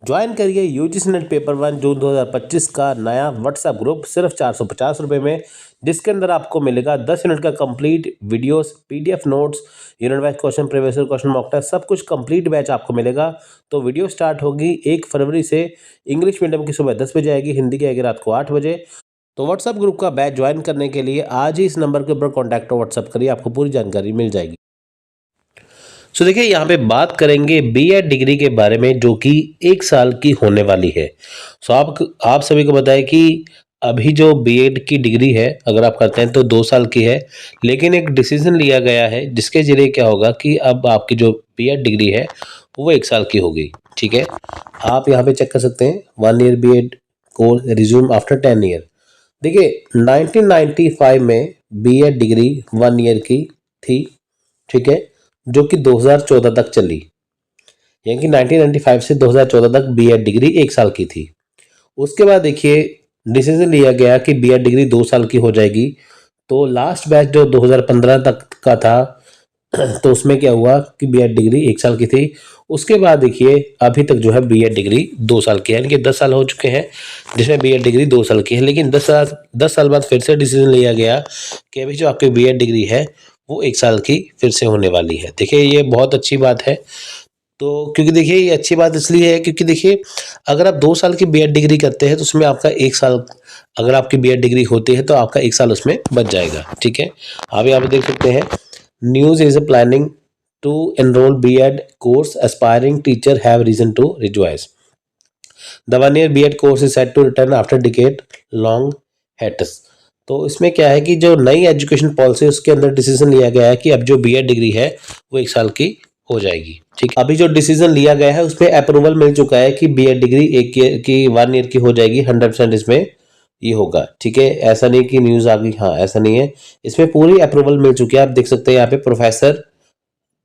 Join करिए UGC net paper 1 जून 2025 का नया व्हाट्सएप ग्रुप सिर्फ 450 रुपये में, जिसके अंदर आपको मिलेगा 10 यूनिट का complete videos, PDF notes, unit wise question, previous question, mock test, सब कुछ कंप्लीट बैच आपको मिलेगा। तो वीडियो स्टार्ट होगी 1 फरवरी से। इंग्लिश मीडियम की सुबह 10 बजे आएगी, हिंदी की आएगी रात को 8 बजे। तो व्हाट्सएप ग्रुप का बैच ज्वाइन करने के लिए आज ही इस नंबर के ऊपर कॉन्टैक्ट और व्हाट्सएप करिए, आपको पूरी जानकारी मिल जाएगी। सो देखिए, यहाँ पे बात करेंगे बीएड डिग्री के बारे में, जो कि 1 साल की होने वाली है। सो आप सभी को बताएं कि अभी जो बीएड की डिग्री है, अगर आप करते हैं तो 2 साल की है, लेकिन एक डिसीजन लिया गया है जिसके जरिए क्या होगा कि अब आपकी जो बीएड डिग्री है वो 1 साल की होगी। ठीक है, आप यहाँ पे चेक कर सकते हैं 1 year BEd course resume after 10 year. देखिए 1995 में बीएड डिग्री 1 ईयर की थी, ठीक है, जो कि 2014 तक चली। यानी कि 1995 से 2014 तक बीएड डिग्री 1 साल की थी। उसके बाद देखिए डिसीजन लिया गया कि बीएड डिग्री 2 साल की हो जाएगी। तो लास्ट बैच जो 2015 तक का था तो उसमें क्या हुआ कि बीएड डिग्री 1 साल की थी। उसके बाद देखिए अभी तक जो है बीएड डिग्री 2 साल की है, यानी कि 10 साल हो चुके हैं जिसमें बीएड डिग्री 2 साल की है। लेकिन 10 साल बाद फिर से डिसीजन लिया गया कि अभी जो आपकी बीएड डिग्री है वो 1 साल की फिर से होने वाली है। देखिए ये बहुत अच्छी बात है। तो क्योंकि देखिए ये अच्छी बात इसलिए है क्योंकि देखिए अगर आप 2 साल की बीएड डिग्री करते हैं तो उसमें आपका 1 साल, अगर आपकी बीएड डिग्री होती है तो आपका 1 साल उसमें बच जाएगा। ठीक है, आप यहाँ पे देख सकते हैं news is planning to enrol BEd course, aspiring teacher have reason to rejoice. The 1 year BEd course is set to return after decade long hiatus. तो इसमें क्या है कि जो नई एजुकेशन पॉलिसी उसके अंदर डिसीजन लिया गया है कि अब जो बीएड डिग्री है वो 1 साल की हो जाएगी। ठीक, अभी जो डिसीजन लिया गया है उसमें अप्रूवल मिल चुका है कि बीएड डिग्री 1 ईयर की हो जाएगी, 100% इसमें ये होगा। ठीक है, ऐसा नहीं कि न्यूज़ आ गई, हाँ ऐसा नहीं है, इसमें पूरी अप्रूवल मिल चुकी है। आप देख सकते हैं यहाँ पे professor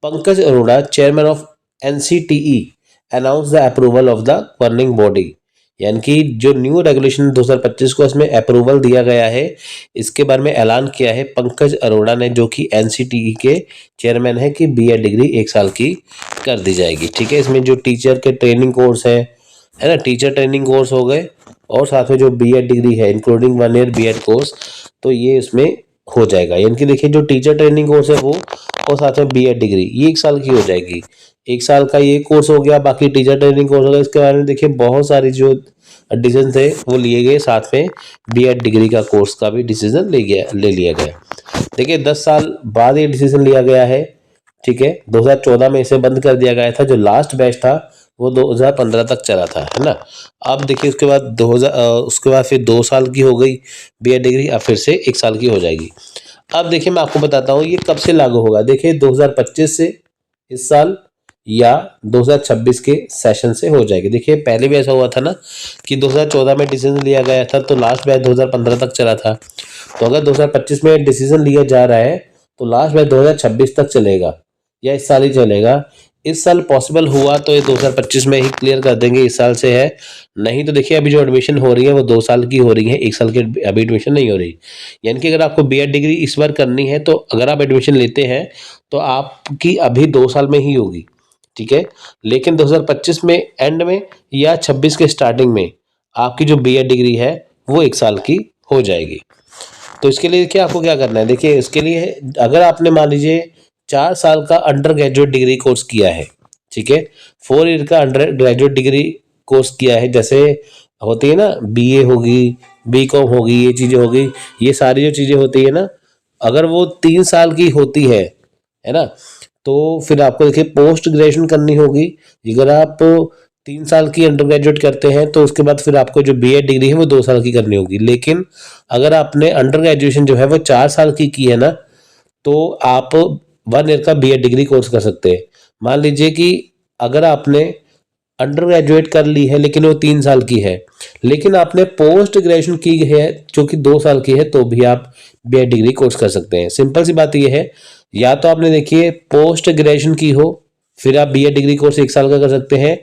Pankaj Arora, chairman of NCTE, announce the approval of the governing body. यानी कि जो न्यू रेगुलेशन 2025 को इसमें अप्रूवल दिया गया है, इसके बारे में ऐलान किया है पंकज अरोड़ा ने, जो कि एनसीटीई के चेयरमैन है, कि बीएड डिग्री 1 साल की कर दी जाएगी। ठीक है, इसमें जो टीचर के ट्रेनिंग कोर्स है ना, टीचर ट्रेनिंग कोर्स हो गए, और साथ में जो बीएड डिग्री है इंक्लूडिंग 1 ईयर बीएड कोर्स, तो ये इसमें हो जाएगा। यानी कि देखिए जो टीचर ट्रेनिंग कोर्स है वो, और साथ में बीएड डिग्री, ये 1 साल की हो जाएगी। 1 साल का ये कोर्स हो गया, बाकी टीचर ट्रेनिंग कोर्स हो गया। इसके बारे में देखिए बहुत सारी जो डिसीजन थे वो लिए गए, साथ में बीएड डिग्री का कोर्स का भी डिसीजन ले लिया गया। देखिए 10 साल बाद ये डिसीजन लिया गया है। ठीक है, 2014 में इसे बंद कर दिया गया था। जो लास्ट बैच था वो 2015 तक चला था, है ना। अब देखिए उसके बाद फिर 2 साल की हो गई बीएड डिग्री, अब फिर से 1 साल की हो जाएगी। अब देखिए मैं आपको बताता हूँ ये कब से लागू होगा। देखिए 2025 से, इस साल, या 2026 के सेशन से हो जाएगी। देखिए पहले भी ऐसा हुआ था ना कि 2014 में डिसीजन लिया गया था तो लास्ट बैच 2015 तक चला था। तो अगर 2025 में डिसीजन लिया जा रहा है तो लास्ट बैच 2026 तक चलेगा, या इस साल ही चलेगा। इस साल पॉसिबल हुआ तो ये 2025 में ही क्लियर कर देंगे, इस साल से है। नहीं तो देखिए अभी जो एडमिशन हो रही है वो 2 साल की हो रही है, 1 साल की अभी एडमिशन नहीं हो रही। यानी कि अगर आपको बीएड डिग्री इस बार करनी है तो अगर आप एडमिशन लेते हैं तो आपकी अभी 2 साल में ही होगी। ठीक है, लेकिन 2025 में एंड में या 26 के स्टार्टिंग में आपकी जो बीएड डिग्री है वो 1 साल की हो जाएगी। तो इसके लिए देखिए आपको क्या करना है। देखिए इसके लिए अगर आपने मान लीजिए 4 साल का अंडर ग्रेजुएट डिग्री कोर्स किया है, ठीक है, 4 ईयर का अंडर ग्रेजुएट डिग्री कोर्स किया है, जैसे होती है ना बीए होगी, बीकॉम होगी, ये चीज़ें होगी, ये सारी जो चीज़ें होती है ना, अगर वो 3 साल की होती है ना, तो फिर आपको देखिए पोस्ट ग्रेजुएशन करनी होगी। अगर आप 3 साल की अंडर ग्रेजुएट करते हैं तो उसके बाद फिर आपको जो बीएड डिग्री है वो 2 साल की करनी होगी। लेकिन अगर आपने अंडर ग्रेजुएशन जो है वो 4 साल की है ना, तो आप 1 ईयर का बीएड डिग्री कोर्स कर सकते हैं। मान लीजिए कि अगर आपने अंडर ग्रेजुएट कर ली है लेकिन वो 3 साल की है, लेकिन आपने पोस्ट ग्रेजुएशन की है जो कि 2 साल की है, तो भी आप बीएड डिग्री कोर्स कर सकते हैं। सिंपल सी बात ये है, या तो आपने देखिए पोस्ट ग्रेजुएशन की हो फिर आप बीएड डिग्री कोर्स 1 साल का कर सकते हैं,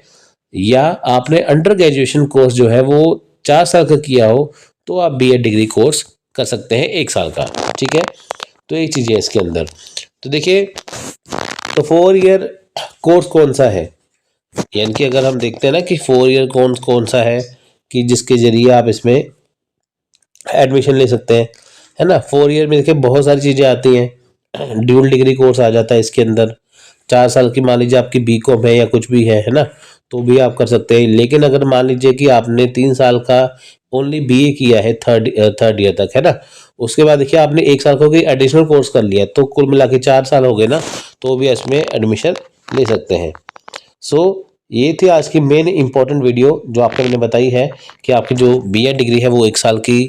या आपने अंडर ग्रेजुएशन कोर्स जो है वो 4 साल का किया हो तो आप बीएड डिग्री कोर्स कर सकते हैं 1 साल का। ठीक है, तो एक चीज़ है इसके अंदर। तो देखिए तो 4 ईयर कोर्स कौन सा है, यानी कि अगर हम देखते हैं ना कि 4 ईयर कौन कौन सा है कि जिसके जरिए आप इसमें एडमिशन ले सकते हैं, है ना। 4 ईयर में देखिए बहुत सारी चीज़ें आती हैं, ड्यूल डिग्री कोर्स आ जाता है इसके अंदर। 4 साल की मान लीजिए आपकी बीकॉम है या कुछ भी है ना, तो भी आप कर सकते हैं। लेकिन अगर मान लीजिए कि आपने 3 साल का ओनली बीए किया है थर्ड ईयर तक, है ना, उसके बाद देखिए आपने 1 साल का कोई एडिशनल कोर्स कर लिया है, तो कुल मिला के 4 साल हो गए ना, तो भी इसमें एडमिशन ले सकते हैं। सो ये थी आज की मेन इंपॉर्टेंट वीडियो जो आपको मैंने बताई है कि आपकी जो बीएड डिग्री है वो 1 साल की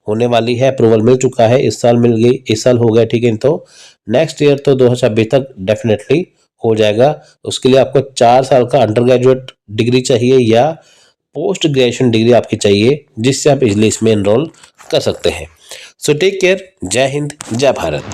होने वाली है। अप्रूवल मिल चुका है, इस साल मिल गई, इस साल हो गया, ठीक है। तो नेक्स्ट ईयर तो 2026 तक डेफिनेटली हो जाएगा। उसके लिए आपको 4 साल का अंडर ग्रेजुएट डिग्री चाहिए या पोस्ट ग्रेजुएशन डिग्री आपकी चाहिए, जिससे आप इजिली इसमें एनरोल कर सकते हैं। सो टेक केयर, जय हिंद, जय भारत।